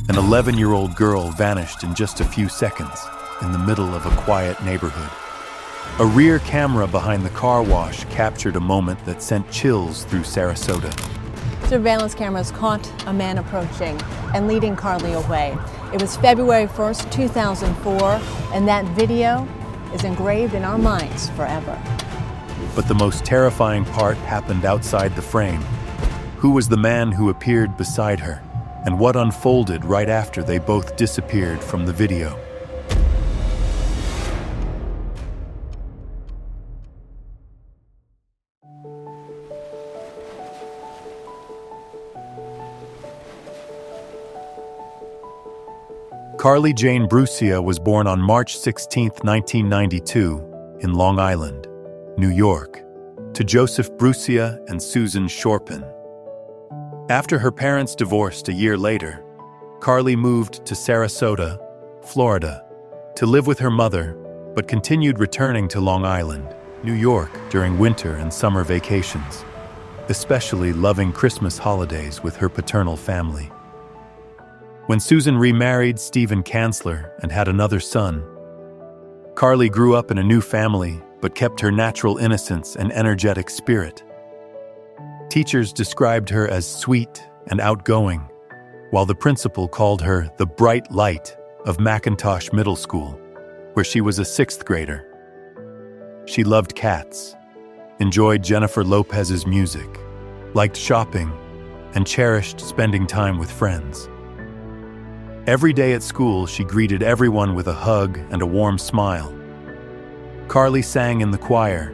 An 11-year-old girl vanished in just a few seconds in the middle of a quiet neighborhood. A rear camera behind the car wash captured a moment that sent chills through Sarasota. Surveillance cameras caught a man approaching and leading Carlie away. It was February 1st, 2004, and that video is engraved in our minds forever. But the most terrifying part happened outside the frame. Who was the man who appeared beside her, and what unfolded right after they both disappeared from the video? Carlie Jane Brucia was born on March 16, 1992, in Long Island, New York, to Joseph Brucia and Susan Shorpen. After her parents divorced a year later, Carlie moved to Sarasota, Florida, to live with her mother, but continued returning to Long Island, New York during winter and summer vacations, especially loving Christmas holidays with her paternal family. When Susan remarried Stephen Kanzler and had another son, Carlie grew up in a new family but kept her natural innocence and energetic spirit. Teachers described her as sweet and outgoing, while the principal called her the bright light of McIntosh Middle School, where she was a 6th grader. She loved cats, enjoyed Jennifer Lopez's music, liked shopping, and cherished spending time with friends. Every day at school, she greeted everyone with a hug and a warm smile. Carlie sang in the choir,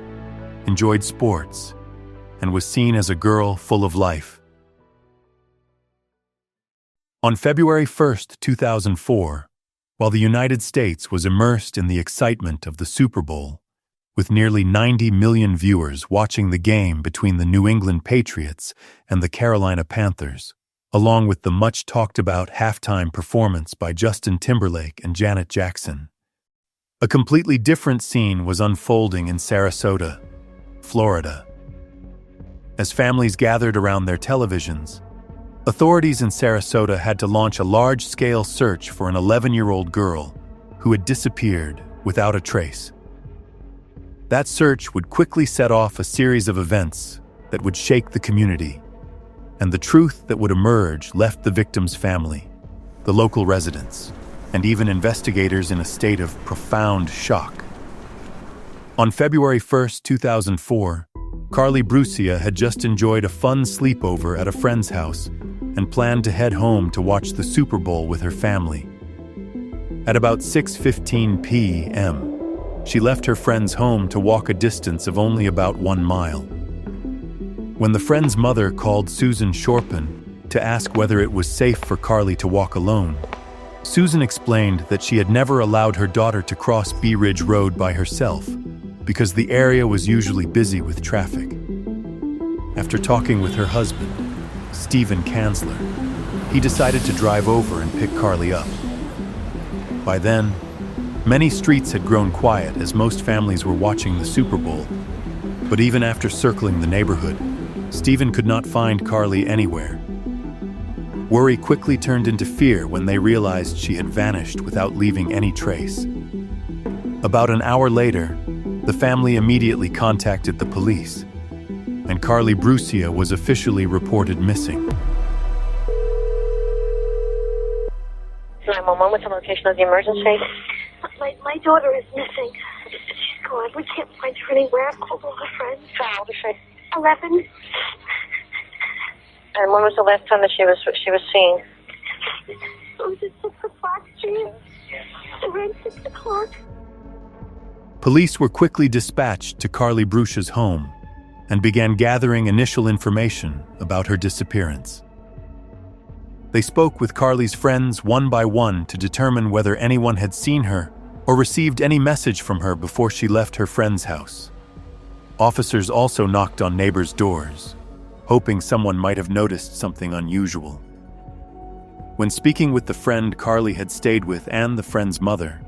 enjoyed sports, and was seen as a girl full of life. On February 1, 2004, while the United States was immersed in the excitement of the Super Bowl, with nearly 90 million viewers watching the game between the New England Patriots and the Carolina Panthers, along with the much-talked-about halftime performance by Justin Timberlake and Janet Jackson, a completely different scene was unfolding in Sarasota, Florida. As families gathered around their televisions, authorities in Sarasota had to launch a large-scale search for an 11-year-old girl who had disappeared without a trace. That search would quickly set off a series of events that would shake the community, and the truth that would emerge left the victim's family, the local residents, and even investigators in a state of profound shock. On February 1, 2004, Carlie Brucia had just enjoyed a fun sleepover at a friend's house and planned to head home to watch the Super Bowl with her family. At about 6:15 p.m., she left her friend's home to walk a distance of only about 1 mile. When the friend's mother called Susan Shorpen to ask whether it was safe for Carlie to walk alone, Susan explained that she had never allowed her daughter to cross Bee Ridge Road by herself because the area was usually busy with traffic. After talking with her husband, Stephen Kanzler, he decided to drive over and pick Carlie up. By then, many streets had grown quiet as most families were watching the Super Bowl, but even after circling the neighborhood, Stephen could not find Carlie anywhere. Worry quickly turned into fear when they realized she had vanished without leaving any trace. About an hour later, the family immediately contacted the police, and Carlie Brucia was officially reported missing. 911, what's the location of the emergency? My daughter is missing. She's gone. We can't find her anywhere. I've called all her friends. How old is she? 11. And when was the last time that she was seen? It was at 6 o'clock, Street. Around 6 o'clock. Police were quickly dispatched to Carlie Brucia's home and began gathering initial information about her disappearance. They spoke with Carlie's friends one by one to determine whether anyone had seen her or received any message from her before she left her friend's house. Officers also knocked on neighbors' doors, hoping someone might have noticed something unusual. When speaking with the friend Carlie had stayed with and the friend's mother,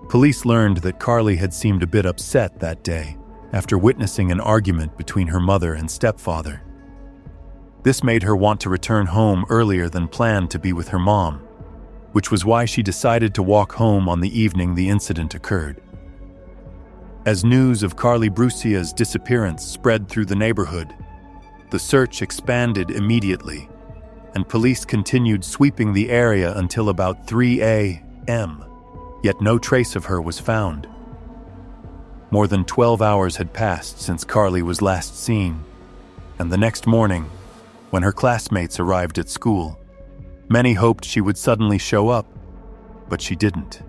police learned that Carlie had seemed a bit upset that day after witnessing an argument between her mother and stepfather. This made her want to return home earlier than planned to be with her mom, which was why she decided to walk home on the evening the incident occurred. As news of Carlie Brucia's disappearance spread through the neighborhood, the search expanded immediately, and police continued sweeping the area until about 3 a.m., yet no trace of her was found. More than 12 hours had passed since Carlie was last seen, and the next morning, when her classmates arrived at school, many hoped she would suddenly show up, but she didn't.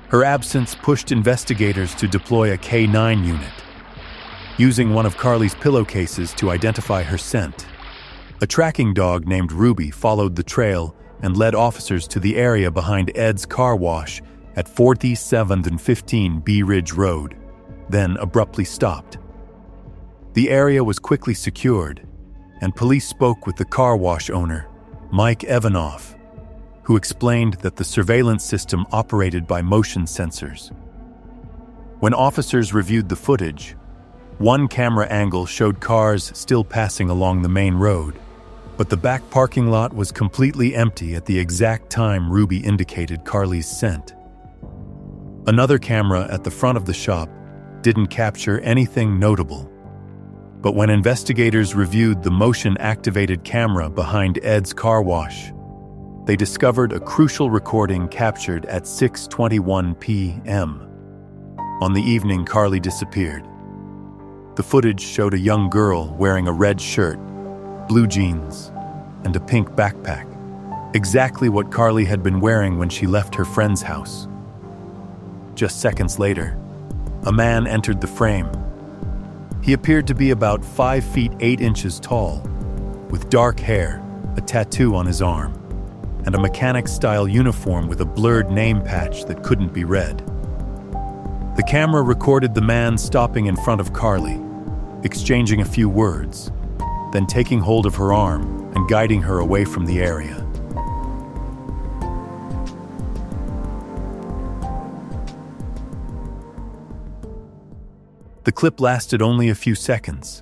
Her absence pushed investigators to deploy a K-9 unit, using one of Carlie's pillowcases to identify her scent. A tracking dog named Ruby followed the trail and led officers to the area behind Ed's car wash at 47th and 15 Bee Ridge Road, then abruptly stopped. The area was quickly secured, and police spoke with the car wash owner, Mike Evanoff, who explained that the surveillance system operated by motion sensors. When officers reviewed the footage, one camera angle showed cars still passing along the main road, but the back parking lot was completely empty at the exact time Ruby indicated Carlie's scent. Another camera at the front of the shop didn't capture anything notable, but when investigators reviewed the motion-activated camera behind Ed's car wash, they discovered a crucial recording captured at 6:21 p.m. on the evening Carlie disappeared. The footage showed a young girl wearing a red shirt, blue jeans, and a pink backpack, exactly what Carlie had been wearing when she left her friend's house. Just seconds later, a man entered the frame. He appeared to be about 5 feet 8 inches tall, with dark hair, a tattoo on his arm, and a mechanic-style uniform with a blurred name patch that couldn't be read. The camera recorded the man stopping in front of Carlie, exchanging a few words, then taking hold of her arm and guiding her away from the area. The clip lasted only a few seconds,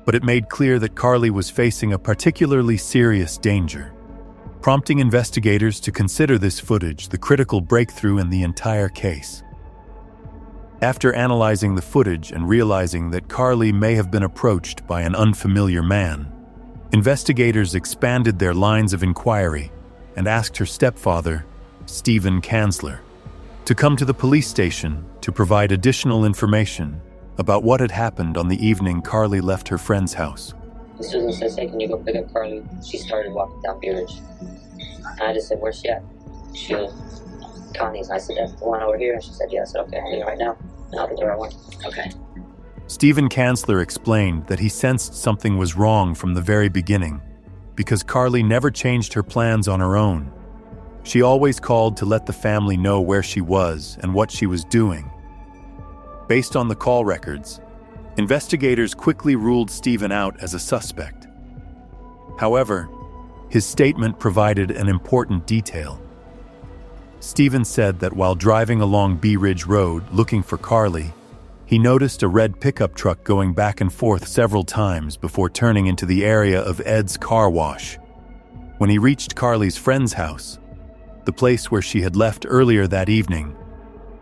but it made clear that Carlie was facing a particularly serious danger, prompting investigators to consider this footage the critical breakthrough in the entire case. After analyzing the footage and realizing that Carlie may have been approached by an unfamiliar man, investigators expanded their lines of inquiry and asked her stepfather, Stephen Kanzler, to come to the police station to provide additional information about what had happened on the evening Carlie left her friend's house. Susan says, "Hey, can you go pick up Carlie?" She started walking down Bee Ridge. I just said, "Where's she at?" She was Connie's. I said, "That's the one over here." And she said, "Yeah." I said, "Okay, I'm leaving right now." And out the door I went. Okay. Stephen Kanzler explained that he sensed something was wrong from the very beginning because Carlie never changed her plans on her own. She always called to let the family know where she was and what she was doing. Based on the call records, investigators quickly ruled Stephen out as a suspect. However, his statement provided an important detail. Stephen said that while driving along Bee Ridge Road looking for Carlie, he noticed a red pickup truck going back and forth several times before turning into the area of Ed's car wash. When he reached Carlie's friend's house, the place where she had left earlier that evening,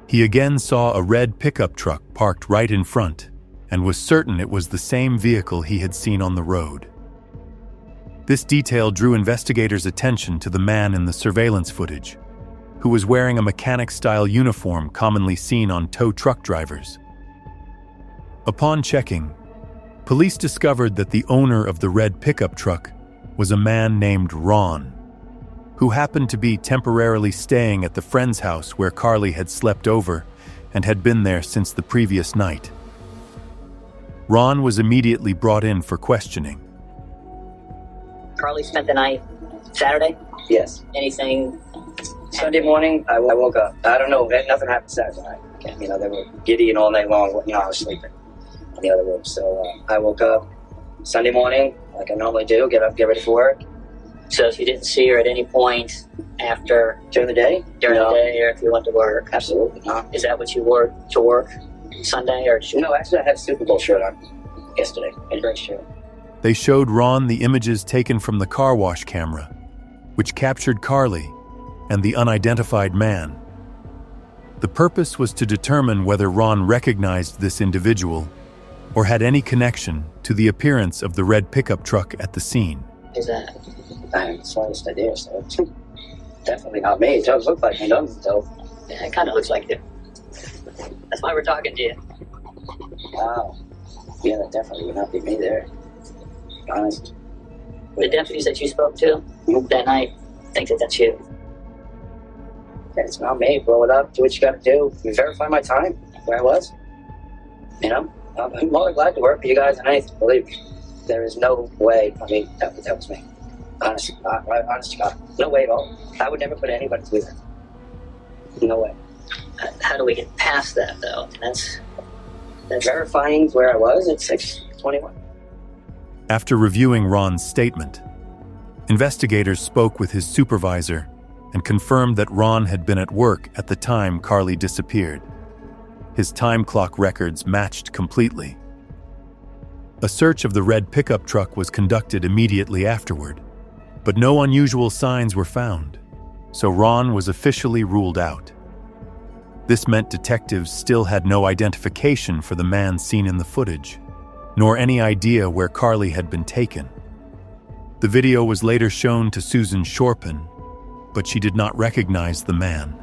he again saw a red pickup truck parked right in front and was certain it was the same vehicle he had seen on the road. This detail drew investigators' attention to the man in the surveillance footage, who was wearing a mechanic-style uniform commonly seen on tow truck drivers. Upon checking, police discovered that the owner of the red pickup truck was a man named Ron, who happened to be temporarily staying at the friend's house where Carlie had slept over and had been there since the previous night. Ron was immediately brought in for questioning. Carlie spent the night Saturday? Yes. Anything? Sunday morning, I woke up. I don't know, nothing happened Saturday night. Okay. You know, they were giddying all night long. You know, I was sleeping in the other room. So I woke up Sunday morning, like I normally do, get up, get ready for work. So if you didn't see her at any point after During the day? during No. the day, or if you went to work, Absolutely not. is that what you wore to work Sunday, or did you No, actually, I had a Super Bowl shirt on yesterday. a gray shirt? They showed Ron the images taken from the car wash camera, which captured Carlie, and the unidentified man. The purpose was to determine whether Ron recognized this individual or had any connection to the appearance of the red pickup truck at the scene. Who's that? I haven't the slightest idea, so it's definitely not me. It does look like me, doesn't it, though? Yeah, it kind of looks like you. That's why we're talking to you. Wow. Yeah, that definitely would not be me there. To be honest. The deputies that you spoke to that night think that that's you. It's not me. Blow it up. Do what you got to do. You verify my time, where I was. You know, I'm more than glad to work with you guys and anything. Believe me, there is no way. I mean, that was me. Honestly, honest to God, no way at all. I would never put anybody through that. No way. How do we get past that, though? That's verifying where I was at 6:21. After reviewing Ron's statement, investigators spoke with his supervisor and confirmed that Ron had been at work at the time Carlie disappeared. His time clock records matched completely. A search of the red pickup truck was conducted immediately afterward, but no unusual signs were found, so Ron was officially ruled out. This meant detectives still had no identification for the man seen in the footage, nor any idea where Carlie had been taken. The video was later shown to Susan Shorpen, but she did not recognize the man.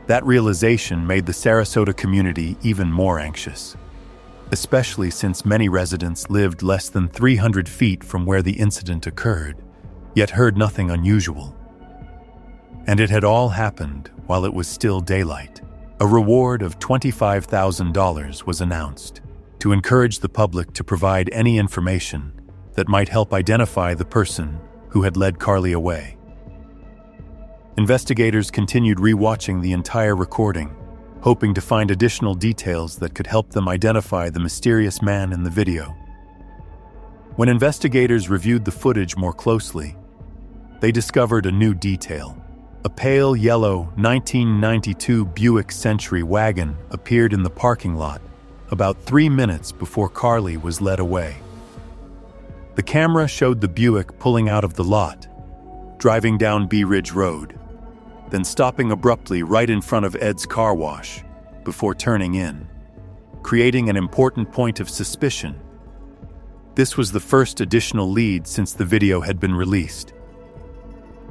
That realization made the Sarasota community even more anxious, especially since many residents lived less than 300 feet from where the incident occurred, yet heard nothing unusual. And it had all happened while it was still daylight. A reward of $25,000 was announced to encourage the public to provide any information that might help identify the person who had led Carlie away. Investigators continued rewatching the entire recording, hoping to find additional details that could help them identify the mysterious man in the video. When investigators reviewed the footage more closely, they discovered a new detail. A pale yellow 1992 Buick Century wagon appeared in the parking lot about 3 minutes before Carlie was led away. The camera showed the Buick pulling out of the lot, driving down Bee Ridge Road, then stopping abruptly right in front of Ed's car wash before turning in, creating an important point of suspicion. This was the first additional lead since the video had been released.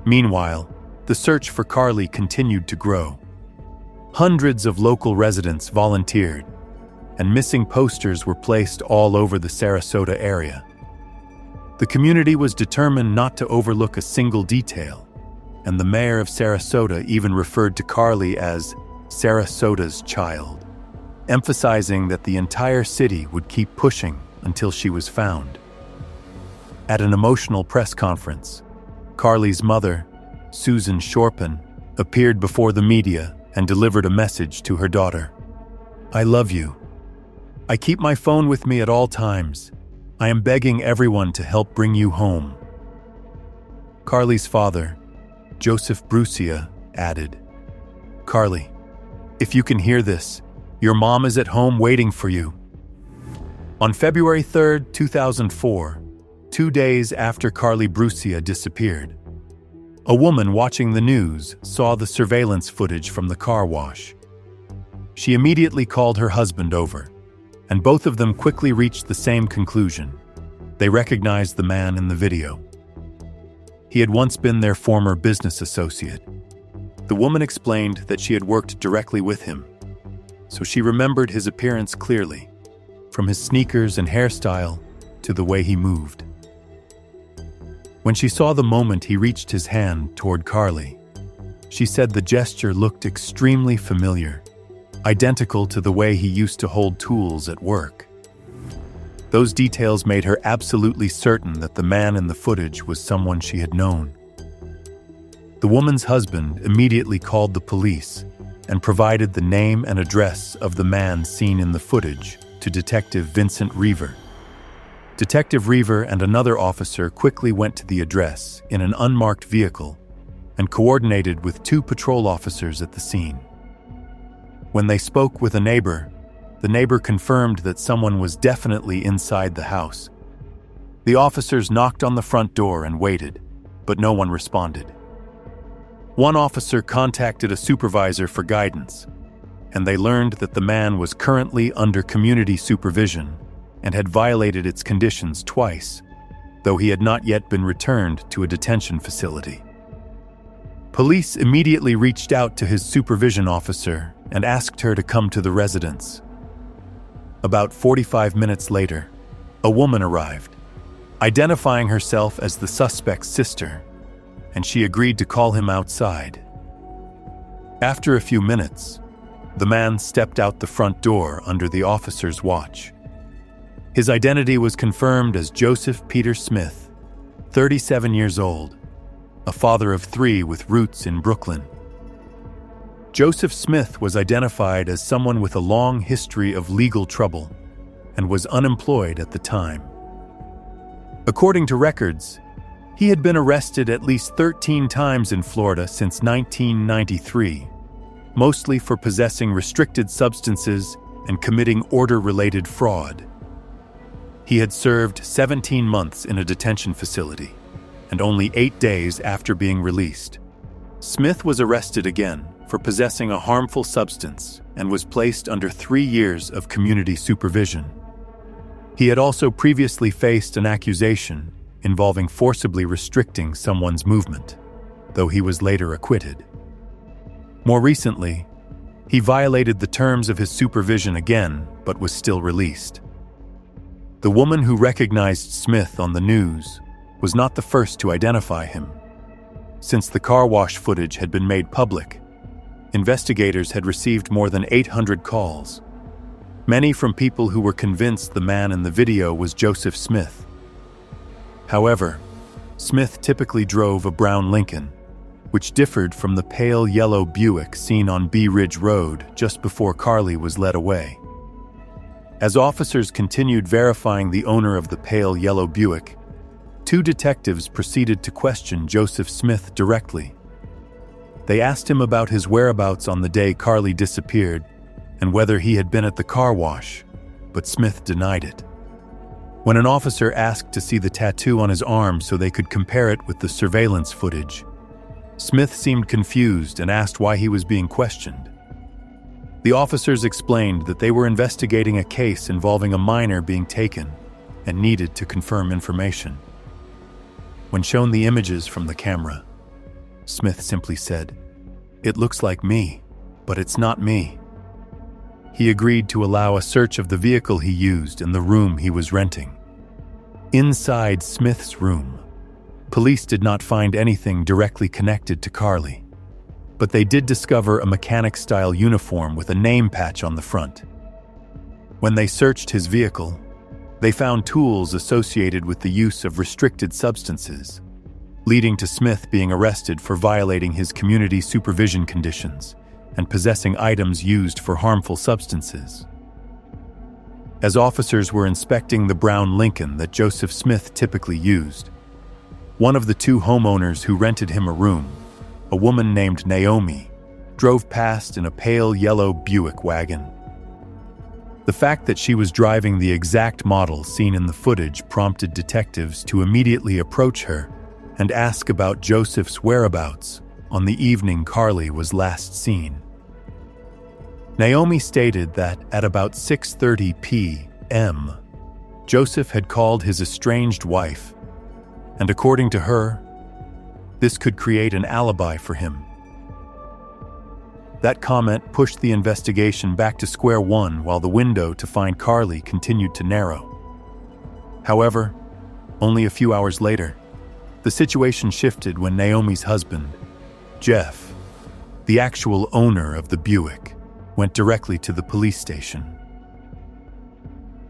Meanwhile, the search for Carlie continued to grow. Hundreds of local residents volunteered, and missing posters were placed all over the Sarasota area. The community was determined not to overlook a single detail, and the mayor of Sarasota even referred to Carlie as Sarasota's child, emphasizing that the entire city would keep pushing until she was found. At an emotional press conference, Carlie's mother, Susan Shorpen, appeared before the media and delivered a message to her daughter. "I love you. I keep my phone with me at all times. I am begging everyone to help bring you home." Carlie's father, Joseph Brucia, added, "Carlie, if you can hear this, your mom is at home waiting for you." On February 3, 2004, 2 days after Carlie Brucia disappeared, a woman watching the news saw the surveillance footage from the car wash. She immediately called her husband over, and both of them quickly reached the same conclusion. They recognized the man in the video. He had once been their former business associate. The woman explained that she had worked directly with him, so she remembered his appearance clearly, from his sneakers and hairstyle to the way he moved. When she saw the moment he reached his hand toward Carlie, she said the gesture looked extremely familiar, identical to the way he used to hold tools at work. Those details made her absolutely certain that the man in the footage was someone she had known. The woman's husband immediately called the police and provided the name and address of the man seen in the footage to Detective Vincent Reaver. Detective Reaver and another officer quickly went to the address in an unmarked vehicle and coordinated with 2 patrol officers at the scene. When they spoke with a neighbor, the neighbor confirmed that someone was definitely inside the house. The officers knocked on the front door and waited, but no one responded. One officer contacted a supervisor for guidance, and they learned that the man was currently under community supervision and had violated its conditions twice, though he had not yet been returned to a detention facility. Police immediately reached out to his supervision officer and asked her to come to the residence. About 45 minutes later, a woman arrived, identifying herself as the suspect's sister, and she agreed to call him outside. After a few minutes, the man stepped out the front door under the officer's watch. His identity was confirmed as Joseph Peter Smith, 37 years old, a father of 3 with roots in Brooklyn. Joseph Smith was identified as someone with a long history of legal trouble and was unemployed at the time. According to records, he had been arrested at least 13 times in Florida since 1993, mostly for possessing restricted substances and committing order-related fraud. He had served 17 months in a detention facility, and only 8 days after being released, Smith was arrested again for possessing a harmful substance and was placed under 3 years of community supervision. He had also previously faced an accusation involving forcibly restricting someone's movement, though he was later acquitted. More recently, he violated the terms of his supervision again, but was still released. The woman who recognized Smith on the news was not the first to identify him. Since the car wash footage had been made public, investigators had received more than 800 calls, many from people who were convinced the man in the video was Joseph Smith. However, Smith typically drove a brown Lincoln, which differed from the pale yellow Buick seen on Bee Ridge Road just before Carlie was led away. As officers continued verifying the owner of the pale yellow Buick, 2 detectives proceeded to question Joseph Smith directly. They asked him about his whereabouts on the day Carlie disappeared and whether he had been at the car wash, but Smith denied it. When an officer asked to see the tattoo on his arm so they could compare it with the surveillance footage, Smith seemed confused and asked why he was being questioned. The officers explained that they were investigating a case involving a minor being taken and needed to confirm information. When shown the images from the camera, Smith simply said, "It looks like me, but it's not me." He agreed to allow a search of the vehicle he used in the room he was renting. Inside Smith's room, police did not find anything directly connected to Carlie, but they did discover a mechanic-style uniform with a name patch on the front. When they searched his vehicle, they found tools associated with the use of restricted substances, leading to Smith being arrested for violating his community supervision conditions and possessing items used for harmful substances. As officers were inspecting the brown Lincoln that Joseph Smith typically used, one of the 2 homeowners who rented him a room, a woman named Naomi, drove past in a pale yellow Buick wagon. The fact that she was driving the exact model seen in the footage prompted detectives to immediately approach her and ask about Joseph's whereabouts on the evening Carlie was last seen. Naomi stated that at about 6:30 p.m., Joseph had called his estranged wife, and according to her, this could create an alibi for him. That comment pushed the investigation back to square one while the window to find Carlie continued to narrow. However, only a few hours later, the situation shifted when Naomi's husband, Jeff, the actual owner of the Buick, went directly to the police station.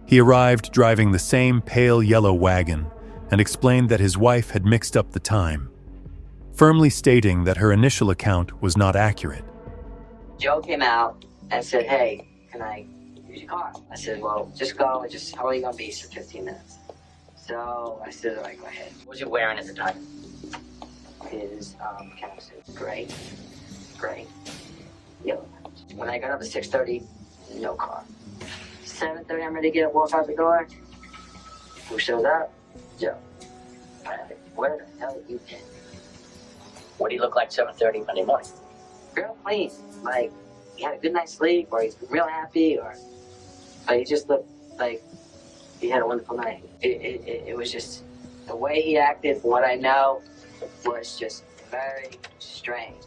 He arrived driving the same pale yellow wagon and explained that his wife had mixed up the time, firmly stating that her initial account was not accurate. Joe came out and said, "Hey, can I use your car?" I said, "Well, just go and just, how are you going to be for 15 minutes? So I said, "All right, go ahead." What was you wearing at the time? His catsuit. Gray. Yellow. When I got up at 6:30, no car. 7:30, I'm ready to get up, walk out the door. Who shows up? Joe. Where the hell have you been? What do you look like 7:30 Monday morning? Real clean. Like, he had a good night's sleep, or he's real happy, or he just looked like he had a wonderful night. It was just, the way he acted, from what I know, was just very strange.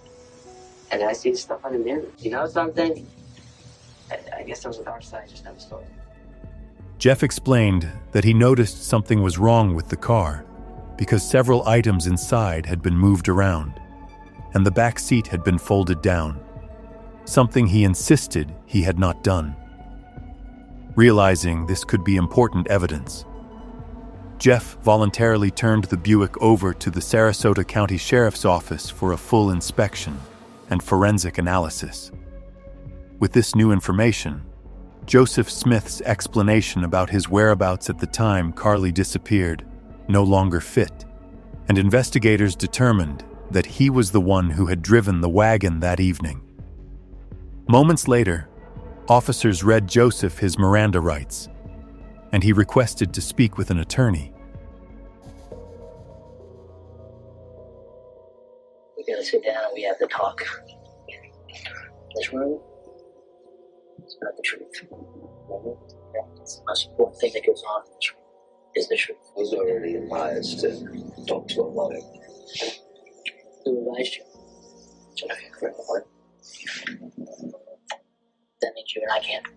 And I see the stuff on the news. You know something? I guess there was a dark side, just never saw it. Jeff explained that he noticed something was wrong with the car because several items inside had been moved around, and the back seat had been folded down, something he insisted he had not done. Realizing this could be important evidence, Jeff voluntarily turned the Buick over to the Sarasota County Sheriff's Office for a full inspection and forensic analysis. With this new information, Joseph Smith's explanation about his whereabouts at the time Carlie disappeared no longer fit, and investigators determined that he was the one who had driven the wagon that evening. Moments later, officers read Joseph his Miranda rights, and he requested to speak with an attorney. We gotta sit down and we have to talk. This room, it's not the truth. It's the most important thing that goes on in this room, is the truth. I was already advised to talk to a lawyer. Who advised you? So if you're correct, what? That means you and I can't.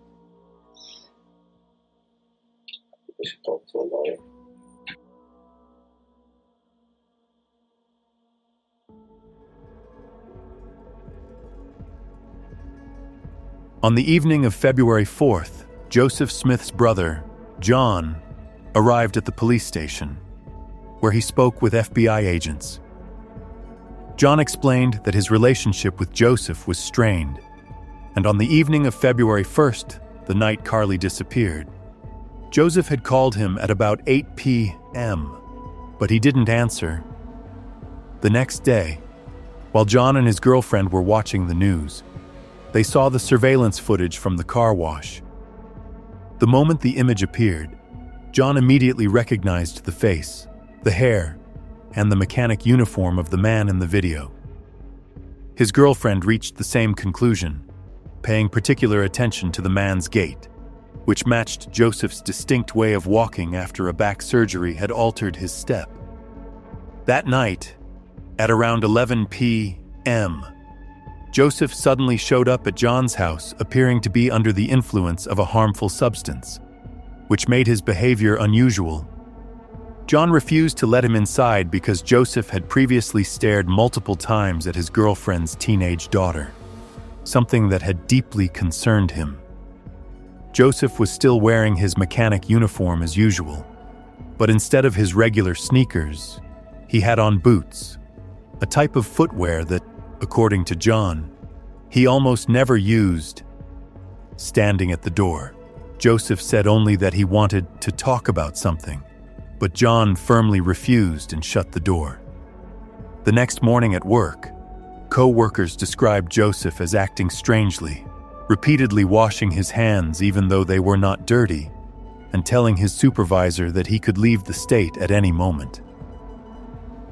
We should talk to a lawyer. On the evening of February 4th, Joseph Smith's brother, John, arrived at the police station, where he spoke with FBI agents. John explained that his relationship with Joseph was strained, and on the evening of February 1st, the night Carlie disappeared, Joseph had called him at about 8 p.m., but he didn't answer. The next day, while John and his girlfriend were watching the news, they saw the surveillance footage from the car wash. The moment the image appeared, John immediately recognized the face, the hair, and the mechanic uniform of the man in the video. His girlfriend reached the same conclusion, paying particular attention to the man's gait, which matched Joseph's distinct way of walking after a back surgery had altered his step. That night, at around 11 p.m., Joseph suddenly showed up at John's house, appearing to be under the influence of a harmful substance, which made his behavior unusual. John refused to let him inside because Joseph had previously stared multiple times at his girlfriend's teenage daughter, something that had deeply concerned him. Joseph was still wearing his mechanic uniform as usual, but instead of his regular sneakers, he had on boots, a type of footwear that, according to John, he almost never used. Standing at the door, Joseph said only that he wanted to talk about something, but John firmly refused and shut the door. The next morning at work, co-workers described Joseph as acting strangely, repeatedly washing his hands even though they were not dirty, and telling his supervisor that he could leave the state at any moment.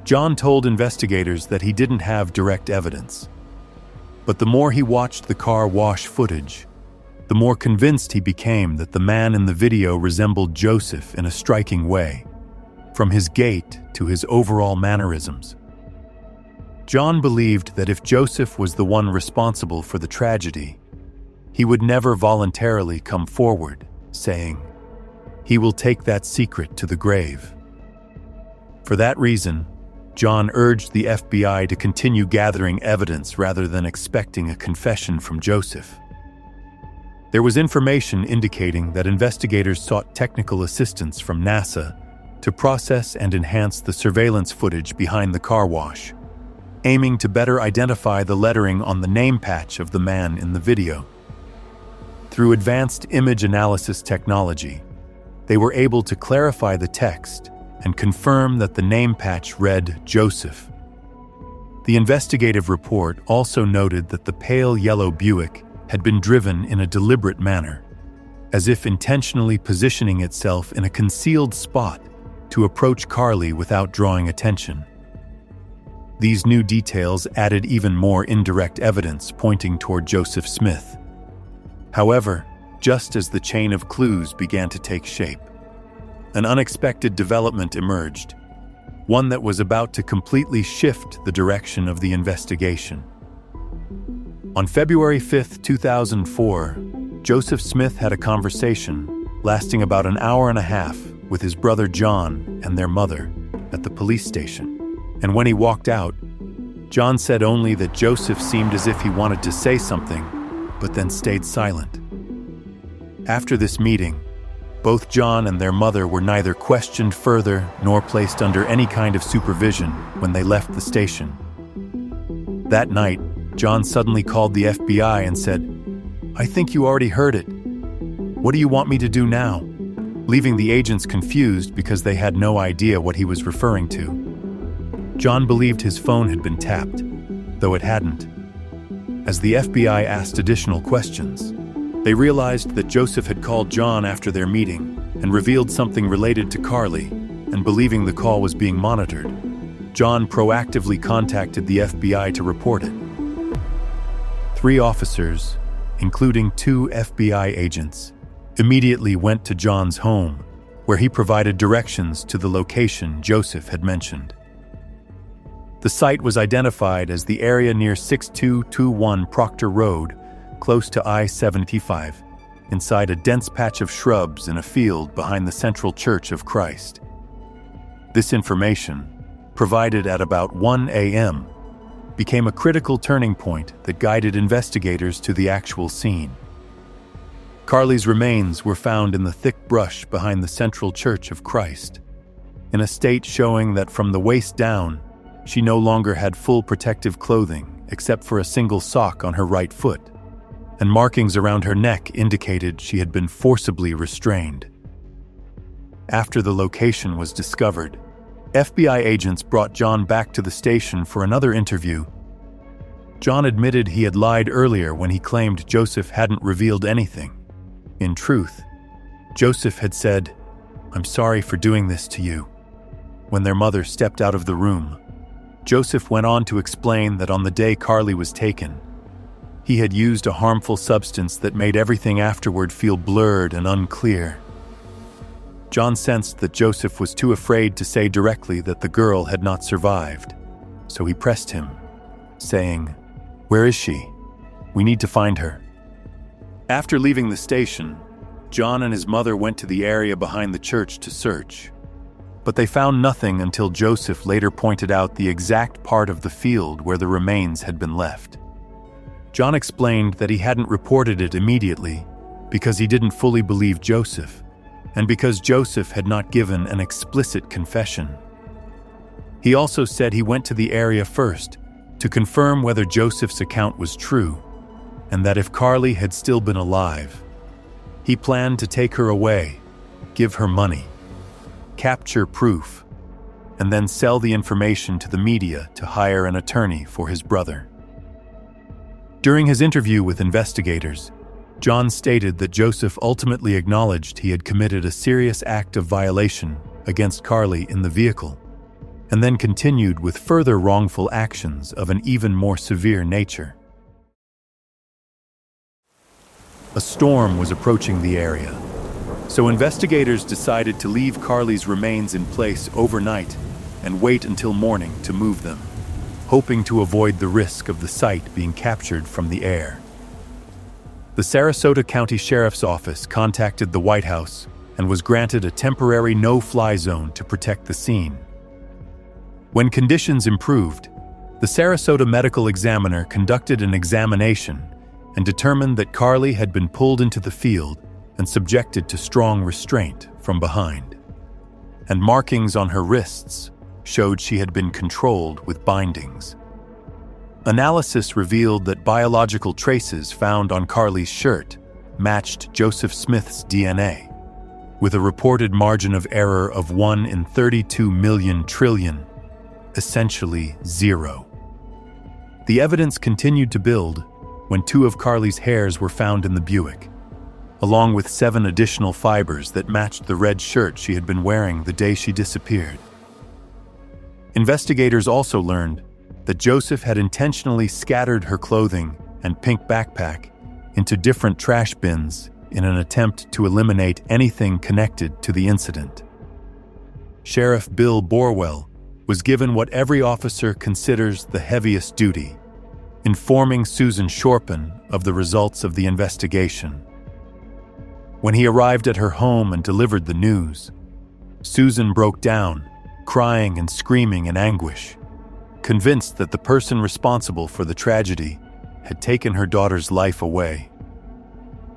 John told investigators that he didn't have direct evidence, but the more he watched the car wash footage, the more convinced he became that the man in the video resembled Joseph in a striking way, from his gait to his overall mannerisms. John believed that if Joseph was the one responsible for the tragedy, he would never voluntarily come forward, saying, "He will take that secret to the grave." For that reason, John urged the FBI to continue gathering evidence rather than expecting a confession from Joseph. There was information indicating that investigators sought technical assistance from NASA to process and enhance the surveillance footage behind the car wash, aiming to better identify the lettering on the name patch of the man in the video. Through advanced image analysis technology, they were able to clarify the text and confirm that the name patch read Joseph. The investigative report also noted that the pale yellow Buick had been driven in a deliberate manner, as if intentionally positioning itself in a concealed spot to approach Carlie without drawing attention. These new details added even more indirect evidence pointing toward Joseph Smith. However, just as the chain of clues began to take shape, an unexpected development emerged, one that was about to completely shift the direction of the investigation. On February 5, 2004, Joseph Smith had a conversation lasting about an hour and a half with his brother John and their mother at the police station. And when he walked out, John said only that Joseph seemed as if he wanted to say something, but then stayed silent. After this meeting, both John and their mother were neither questioned further nor placed under any kind of supervision when they left the station. That night, John suddenly called the FBI and said, "I think you already heard it. What do you want me to do now?" Leaving the agents confused because they had no idea what he was referring to. John believed his phone had been tapped, though it hadn't. As the FBI asked additional questions, they realized that Joseph had called John after their meeting and revealed something related to Carlie, and believing the call was being monitored, John proactively contacted the FBI to report it. 3 officers, including 2 FBI agents, immediately went to John's home, where he provided directions to the location Joseph had mentioned. The site was identified as the area near 6221 Proctor Road, close to I-75, inside a dense patch of shrubs in a field behind the Central Church of Christ. This information, provided at about 1 a.m., became a critical turning point that guided investigators to the actual scene. Carlie's remains were found in the thick brush behind the Central Church of Christ, in a state showing that from the waist down, she no longer had full protective clothing except for a single sock on her right foot, and markings around her neck indicated she had been forcibly restrained. After the location was discovered, FBI agents brought John back to the station for another interview. John admitted he had lied earlier when he claimed Joseph hadn't revealed anything. In truth, Joseph had said, "I'm sorry for doing this to you." When their mother stepped out of the room, Joseph went on to explain that on the day Carlie was taken, he had used a harmful substance that made everything afterward feel blurred and unclear. John sensed that Joseph was too afraid to say directly that the girl had not survived, so he pressed him, saying, "Where is she? We need to find her." After leaving the station, John and his mother went to the area behind the church to search, but they found nothing until Joseph later pointed out the exact part of the field where the remains had been left. John explained that he hadn't reported it immediately because he didn't fully believe Joseph, and because Joseph had not given an explicit confession. He also said he went to the area first to confirm whether Joseph's account was true, and that if Carlie had still been alive, he planned to take her away, give her money, capture proof, and then sell the information to the media to hire an attorney for his brother. During his interview with investigators, John stated that Joseph ultimately acknowledged he had committed a serious act of violation against Carlie in the vehicle, and then continued with further wrongful actions of an even more severe nature. A storm was approaching the area, so investigators decided to leave Carlie's remains in place overnight and wait until morning to move them, hoping to avoid the risk of the site being captured from the air. The Sarasota County Sheriff's Office contacted the White House and was granted a temporary no-fly zone to protect the scene. When conditions improved, the Sarasota Medical Examiner conducted an examination and determined that Carlie had been pulled into the field and subjected to strong restraint from behind, and markings on her wrists showed she had been controlled with bindings. Analysis revealed that biological traces found on Carlie's shirt matched Joseph Smith's DNA, with a reported margin of error of 1 in 32 million trillion, essentially 0. The evidence continued to build when 2 of Carlie's hairs were found in the Buick, along with 7 additional fibers that matched the red shirt she had been wearing the day she disappeared. Investigators also learned that Joseph had intentionally scattered her clothing and pink backpack into different trash bins in an attempt to eliminate anything connected to the incident. Sheriff Bill Borwell was given what every officer considers the heaviest duty, informing Susan Shorpen of the results of the investigation. When he arrived at her home and delivered the news, Susan broke down, crying and screaming in anguish, convinced that the person responsible for the tragedy had taken her daughter's life away.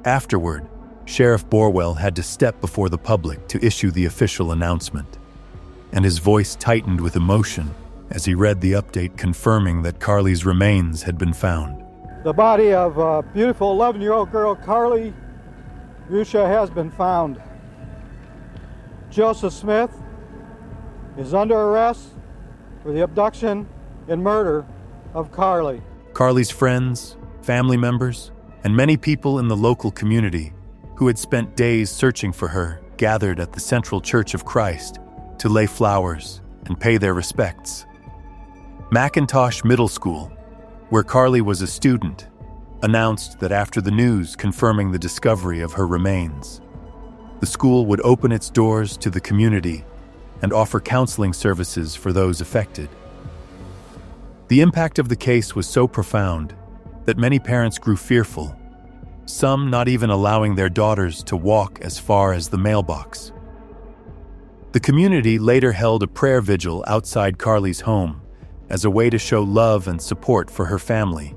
Afterward, Sheriff Borwell had to step before the public to issue the official announcement, and his voice tightened with emotion as he read the update confirming that Carlie's remains had been found. The body of a beautiful 11-year-old girl, Carlie Brucia, has been found. Joseph Smith is under arrest for the abduction and murder of Carlie. Carlie's friends, family members, and many people in the local community who had spent days searching for her gathered at the Central Church of Christ to lay flowers and pay their respects. McIntosh Middle School, where Carlie was a student, announced that after the news confirming the discovery of her remains, the school would open its doors to the community and offer counseling services for those affected. The impact of the case was so profound that many parents grew fearful, some not even allowing their daughters to walk as far as the mailbox. The community later held a prayer vigil outside Carlie's home as a way to show love and support for her family,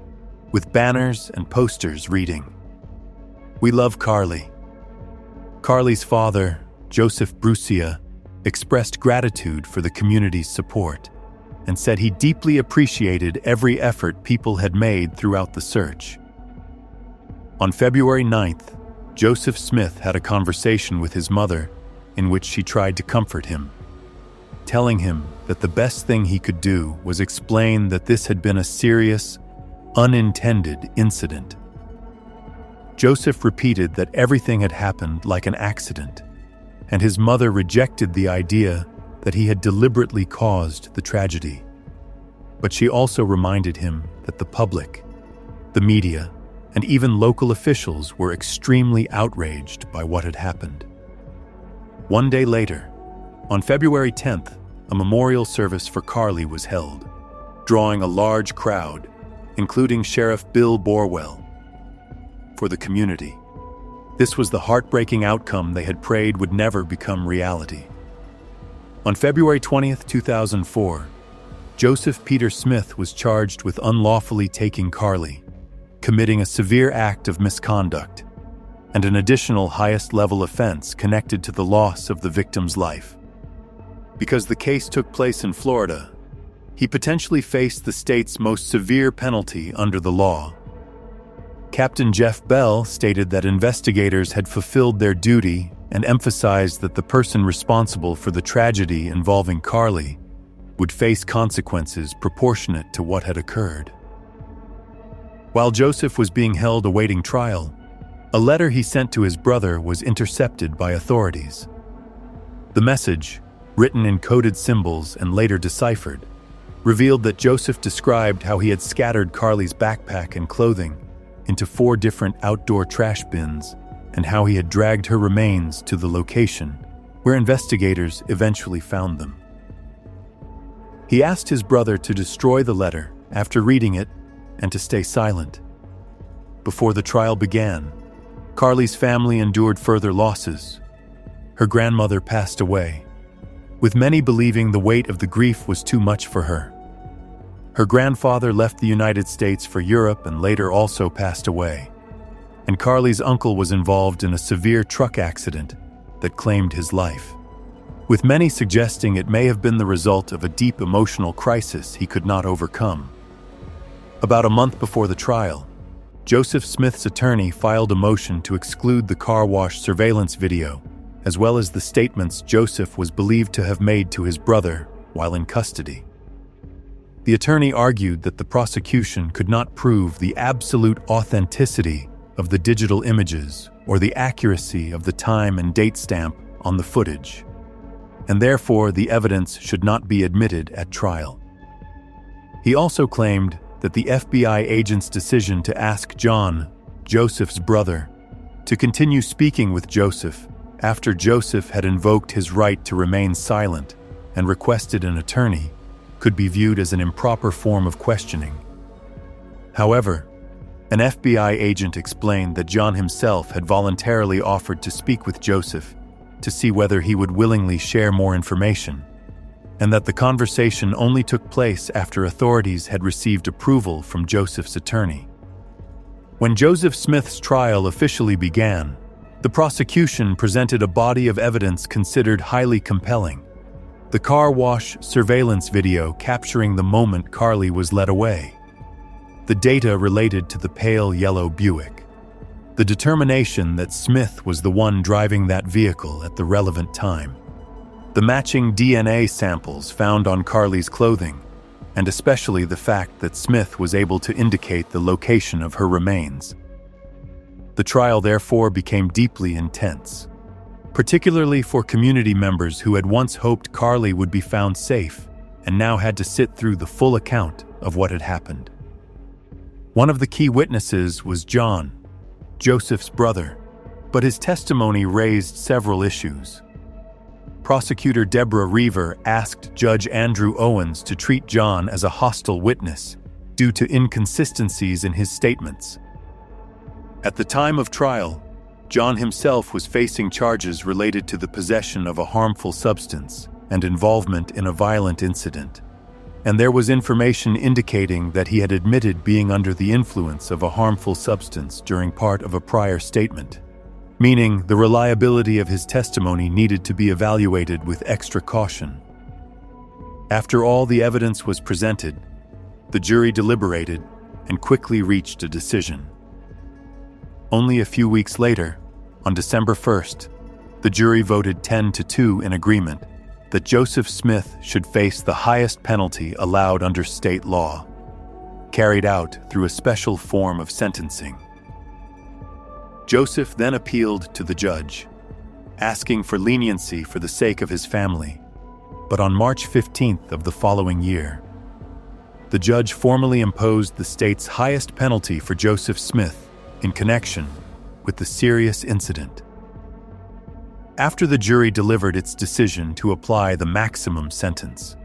with banners and posters reading, "We love Carlie." Carlie's father, Joseph Brucia, expressed gratitude for the community's support and said he deeply appreciated every effort people had made throughout the search. On February 9th, Joseph Smith had a conversation with his mother in which she tried to comfort him, telling him that the best thing he could do was explain that this had been a serious, unintended incident. Joseph repeated that everything had happened like an accident, and his mother rejected the idea that he had deliberately caused the tragedy. But she also reminded him that the public, the media, and even local officials were extremely outraged by what had happened. One day later, on February 10th, a memorial service for Carlie was held, drawing a large crowd, including Sheriff Bill Borwell. For the community, this was the heartbreaking outcome they had prayed would never become reality. On February 20th, 2004, Joseph Peter Smith was charged with unlawfully taking Carlie, committing a severe act of misconduct, and an additional highest-level offense connected to the loss of the victim's life. Because the case took place in Florida, he potentially faced the state's most severe penalty under the law. Captain Jeff Bell stated that investigators had fulfilled their duty and emphasized that the person responsible for the tragedy involving Carlie would face consequences proportionate to what had occurred. While Joseph was being held awaiting trial, a letter he sent to his brother was intercepted by authorities. The message, written in coded symbols and later deciphered, revealed that Joseph described how he had scattered Carlie's backpack and clothing into 4 different outdoor trash bins and how he had dragged her remains to the location where investigators eventually found them. He asked his brother to destroy the letter after reading it and to stay silent. Before the trial began, Carlie's family endured further losses. Her grandmother passed away, with many believing the weight of the grief was too much for her. Her grandfather left the United States for Europe and later also passed away, and Carlie's uncle was involved in a severe truck accident that claimed his life, with many suggesting it may have been the result of a deep emotional crisis he could not overcome. About a month before the trial, Joseph Smith's attorney filed a motion to exclude the car wash surveillance video, as well as the statements Joseph was believed to have made to his brother while in custody. The attorney argued that the prosecution could not prove the absolute authenticity of the digital images or the accuracy of the time and date stamp on the footage, and therefore the evidence should not be admitted at trial. He also claimed that the FBI agent's decision to ask John, Joseph's brother, to continue speaking with Joseph after Joseph had invoked his right to remain silent and requested an attorney could be viewed as an improper form of questioning. However, an FBI agent explained that John himself had voluntarily offered to speak with Joseph to see whether he would willingly share more information, and that the conversation only took place after authorities had received approval from Joseph's attorney. When Joseph Smith's trial officially began, the prosecution presented a body of evidence considered highly compelling. The car wash surveillance video capturing the moment Carlie was led away. The data related to the pale yellow Buick. The determination that Smith was the one driving that vehicle at the relevant time. The matching DNA samples found on Carlie's clothing, and especially the fact that Smith was able to indicate the location of her remains. The trial therefore became deeply intense, particularly for community members who had once hoped Carlie would be found safe and now had to sit through the full account of what had happened. One of the key witnesses was John, Joseph's brother, but his testimony raised several issues. Prosecutor Deborah Reaver asked Judge Andrew Owens to treat John as a hostile witness due to inconsistencies in his statements. At the time of trial, John himself was facing charges related to the possession of a harmful substance and involvement in a violent incident, and there was information indicating that he had admitted being under the influence of a harmful substance during part of a prior statement, meaning the reliability of his testimony needed to be evaluated with extra caution. After all the evidence was presented, the jury deliberated and quickly reached a decision. Only a few weeks later, on December 1st, the jury voted 10-2 in agreement that Joseph Smith should face the highest penalty allowed under state law, carried out through a special form of sentencing. Joseph then appealed to the judge, asking for leniency for the sake of his family, but on March 15th of the following year, the judge formally imposed the state's highest penalty for Joseph Smith in connection with the serious incident. After the jury delivered its decision to apply the maximum sentence,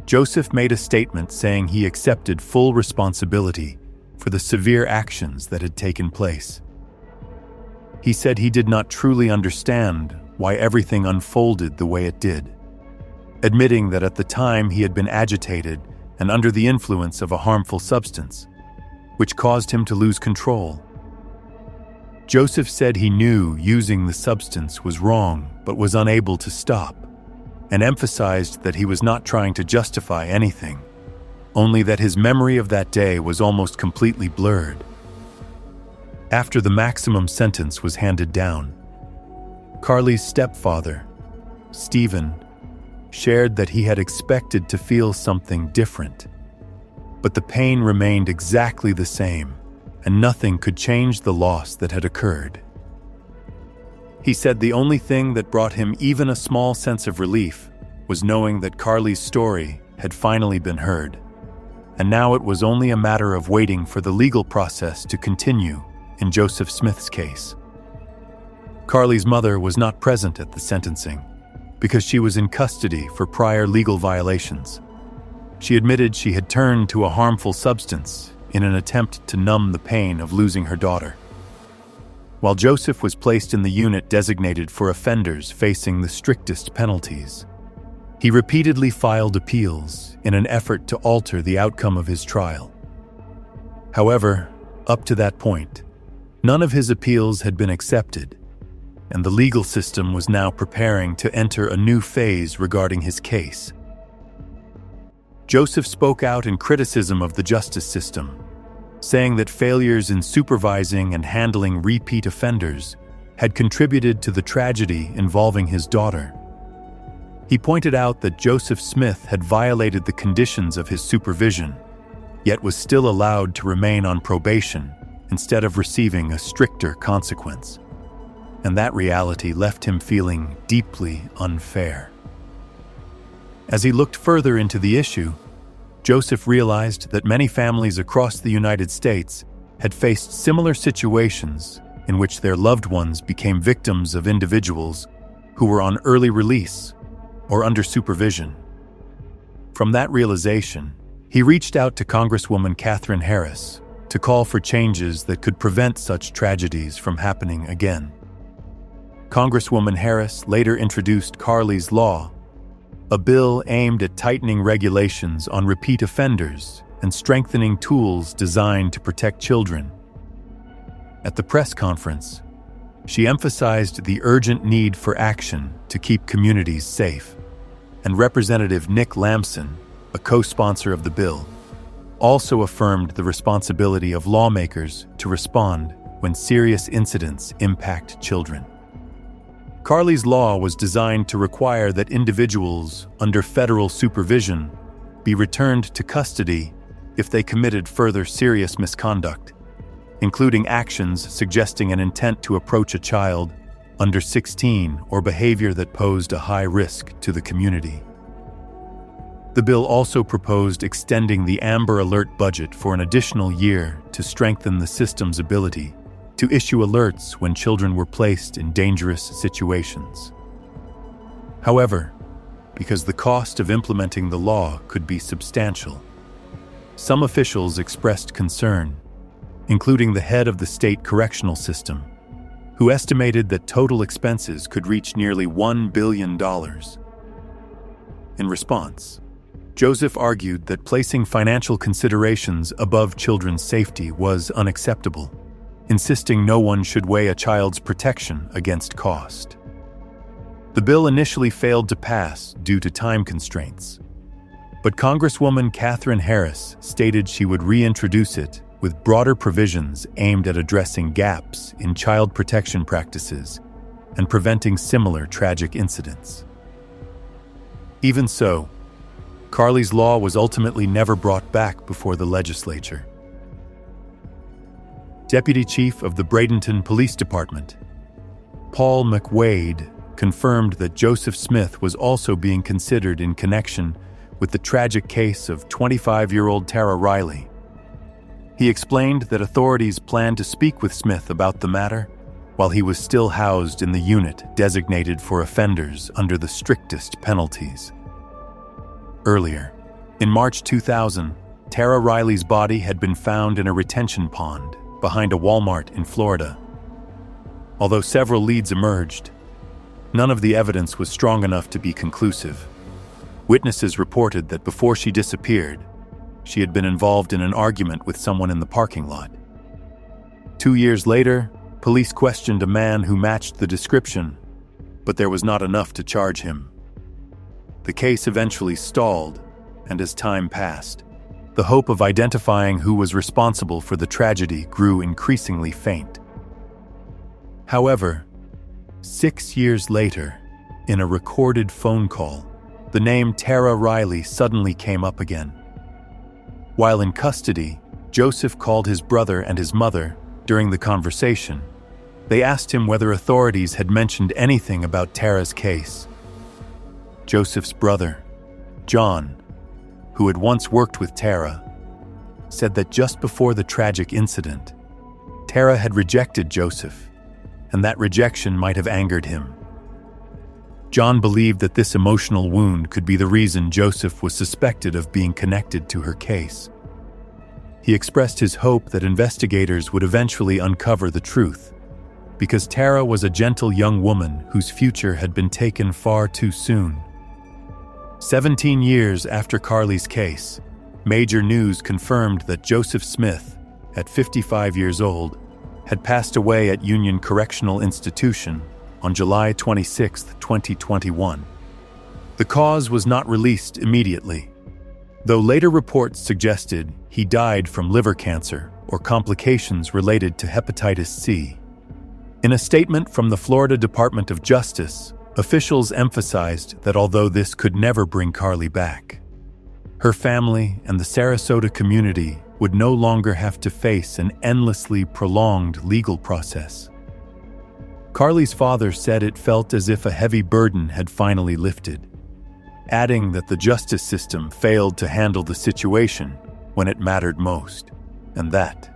Joseph made a statement saying he accepted full responsibility for the severe actions that had taken place. He said he did not truly understand why everything unfolded the way it did, admitting that at the time he had been agitated and under the influence of a harmful substance, which caused him to lose control. Joseph said he knew using the substance was wrong but was unable to stop, and emphasized that he was not trying to justify anything, only that his memory of that day was almost completely blurred. After the maximum sentence was handed down, Carlie's stepfather, Stephen, shared that he had expected to feel something different, but the pain remained exactly the same, and nothing could change the loss that had occurred. He said the only thing that brought him even a small sense of relief was knowing that Carlie's story had finally been heard, and now it was only a matter of waiting for the legal process to continue in Joseph Smith's case. Carlie's mother was not present at the sentencing because she was in custody for prior legal violations. She admitted she had turned to a harmful substance in an attempt to numb the pain of losing her daughter. While Joseph was placed in the unit designated for offenders facing the strictest penalties, he repeatedly filed appeals in an effort to alter the outcome of his trial. However, up to that point, none of his appeals had been accepted, and the legal system was now preparing to enter a new phase regarding his case. Joseph spoke out in criticism of the justice system, saying that failures in supervising and handling repeat offenders had contributed to the tragedy involving his daughter. He pointed out that Joseph Smith had violated the conditions of his supervision, yet was still allowed to remain on probation instead of receiving a stricter consequence, and that reality left him feeling deeply unfair. As he looked further into the issue, Joseph realized that many families across the United States had faced similar situations in which their loved ones became victims of individuals who were on early release or under supervision. From that realization, he reached out to Congresswoman Katherine Harris to call for changes that could prevent such tragedies from happening again. Congresswoman Harris later introduced Carlie's Law, a bill aimed at tightening regulations on repeat offenders and strengthening tools designed to protect children. At the press conference, she emphasized the urgent need for action to keep communities safe, and Representative Nick Lamson, a co-sponsor of the bill, also affirmed the responsibility of lawmakers to respond when serious incidents impact children. Carlie's Law was designed to require that individuals under federal supervision be returned to custody if they committed further serious misconduct, including actions suggesting an intent to approach a child under 16 or behavior that posed a high risk to the community. The bill also proposed extending the Amber Alert budget for an additional year to strengthen the system's ability to issue alerts when children were placed in dangerous situations. However, because the cost of implementing the law could be substantial, some officials expressed concern, including the head of the state correctional system, who estimated that total expenses could reach nearly $1 billion. In response, Joseph argued that placing financial considerations above children's safety was unacceptable, insisting no one should weigh a child's protection against cost. The bill initially failed to pass due to time constraints, but Congresswoman Katherine Harris stated she would reintroduce it with broader provisions aimed at addressing gaps in child protection practices and preventing similar tragic incidents. Even so, Carlie's Law was ultimately never brought back before the legislature. Deputy Chief of the Bradenton Police Department, Paul McWade, confirmed that Joseph Smith was also being considered in connection with the tragic case of 25-year-old Tara Riley. He explained that authorities planned to speak with Smith about the matter while he was still housed in the unit designated for offenders under the strictest penalties. Earlier, in March 2000, Tara Riley's body had been found in a retention pond behind a Walmart in Florida. Although several leads emerged, none of the evidence was strong enough to be conclusive. Witnesses reported that before she disappeared, she had been involved in an argument with someone in the parking lot. 2 years later, police questioned a man who matched the description, but there was not enough to charge him. The case eventually stalled, and as time passed, the hope of identifying who was responsible for the tragedy grew increasingly faint. However, 6 years later, in a recorded phone call, the name Tara Riley suddenly came up again. While in custody, Joseph called his brother and his mother. During the conversation, they asked him whether authorities had mentioned anything about Tara's case. Joseph's brother, John, who had once worked with Tara, said that just before the tragic incident, Tara had rejected Joseph, and that rejection might have angered him. John believed that this emotional wound could be the reason Joseph was suspected of being connected to her case. He expressed his hope that investigators would eventually uncover the truth, because Tara was a gentle young woman whose future had been taken far too soon. 17 years after Carlie's case, major news confirmed that Joseph Smith, at 55 years old, had passed away at Union Correctional Institution on July 26, 2021. The cause was not released immediately, though later reports suggested he died from liver cancer or complications related to hepatitis C. In a statement from the Florida Department of Justice, officials emphasized that although this could never bring Carlie back, her family and the Sarasota community would no longer have to face an endlessly prolonged legal process. Carlie's father said it felt as if a heavy burden had finally lifted. adding that the justice system failed to handle the situation when it mattered most, and that,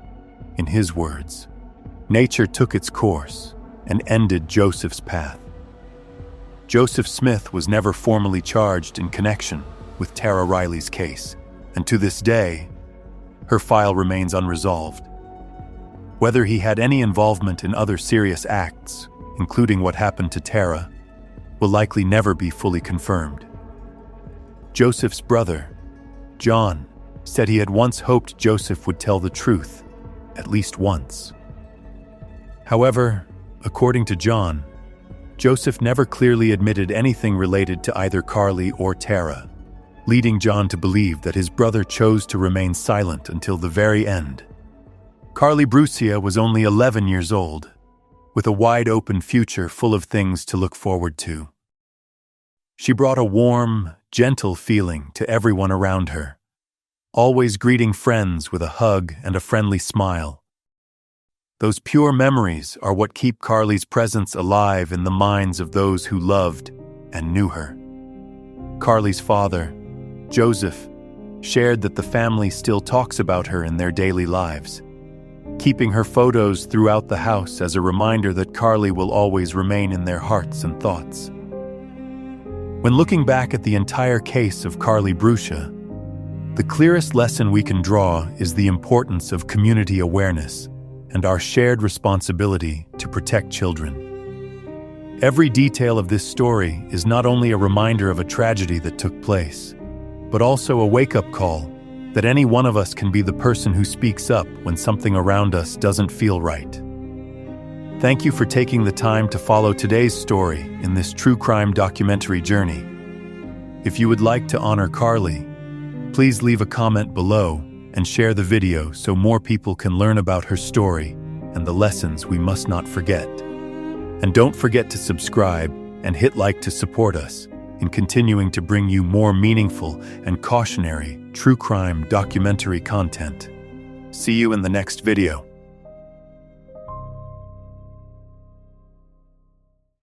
in his words, nature took its course and ended Joseph's path. Joseph Smith was never formally charged in connection with Tara Riley's case, and to this day, her file remains unresolved. Whether he had any involvement in other serious acts, including what happened to Tara, will likely never be fully confirmed. Joseph's brother, John, said he had once hoped Joseph would tell the truth, at least once. However, according to John, Joseph never clearly admitted anything related to either Carlie or Tara, leading John to believe that his brother chose to remain silent until the very end. Carlie Brucia was only 11 years old, with a wide-open future full of things to look forward to. She brought a warm, gentle feeling to everyone around her, always greeting friends with a hug and a friendly smile. Those pure memories are what keep Carlie's presence alive in the minds of those who loved and knew her. Carlie's father, Joseph, shared that the family still talks about her in their daily lives, keeping her photos throughout the house as a reminder that Carlie will always remain in their hearts and thoughts. When looking back at the entire case of Carlie Brucia, the clearest lesson we can draw is the importance of community awareness and our shared responsibility to protect children. Every detail of this story is not only a reminder of a tragedy that took place, but also a wake-up call that any one of us can be the person who speaks up when something around us doesn't feel right. Thank you for taking the time to follow today's story in this true crime documentary journey. If you would like to honor Carlie, please leave a comment below and share the video so more people can learn about her story and the lessons we must not forget. And don't forget to subscribe and hit like to support us in continuing to bring you more meaningful and cautionary true crime documentary content. See you in the next video.